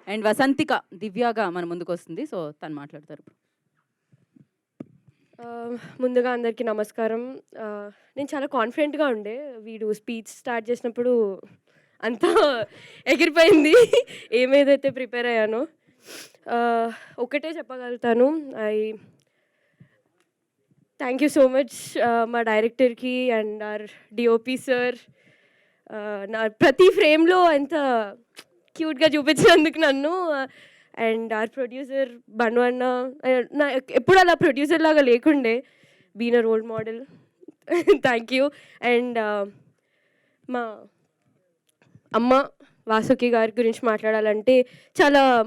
And Vasanthika దివ్యగా మన ముందుకు వస్తుంది. సో తను మాట్లాడతారు. ముందుగా అందరికీ నమస్కారం. నేను చాలా కాన్ఫిడెంట్‌గా ఉండే. వీడు స్పీచ్ స్టార్ట్ చేసినప్పుడు అంతా ఎగిరిపోయింది. ఏదైతే ప్రిపేర్ అయ్యానో. ఒకటే చెప్పగలుగుతాను. థ్యాంక్ యూ సో మచ్ మా డైరెక్టర్‌కి అండ్ ఆర్ డిఓపి సార్. నా ప్రతి ఫ్రేమ్‌లో ఎంత క్యూట్‌గా చూపించినందుకు నన్ను. అండ్ ఆర్ ప్రొడ్యూసర్ బను అన్న. నా ఎప్పుడు అలా ప్రొడ్యూసర్ లాగా లేకుండే. Been a role model. Thank you. And మా అమ్మ వాసుకి గారి గురించి మాట్లాడాలంటే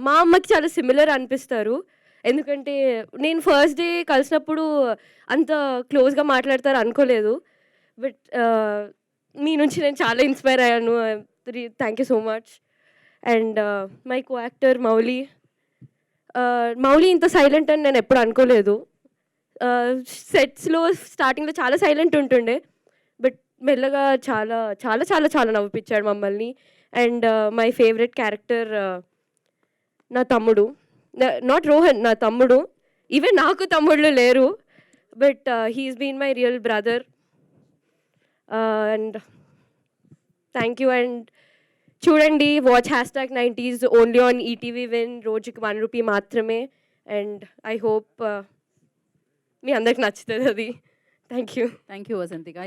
మా అమ్మకి చాలా సిమిలర్ అనిపిస్తారు. ఎందుకంటే నేను ఫస్ట్ డే కలిసినప్పుడు అంత క్లోజ్‌గా మాట్లాడతారు అనుకోలేదు. బట్ మీ నుంచి నేను చాలా ఇన్స్పైర్ అయ్యాను. Thank you so much. And my co actor Mouli. Mouli ఇంత సైలెంట్ అని నేను ఎప్పుడు అనుకోలేదు. సెట్స్‌లో స్టార్టింగ్‌లో చాలా సైలెంట్ ఉంటుండే. బట్ మెల్లగా చాలా చాలా చాలా చాలా నవ్విపించాడు మమ్మల్ని. అండ్ మై ఫేవరెట్ క్యారెక్టర్ నా తమ్ముడు. నాట్ రోహన్, నా తమ్ముడు. ఈవెన్ నాకు తమ్ముళ్ళు లేరు. But he is been my real brother. And thank you. And చూడండి, watch #90s only on ETV Win. రోజుకి ₹1 మాత్రమే. అండ్ ఐ హోప్ మీ అందరికి నచ్చుతుంది అది. Thank you. Thank you Vasanthika.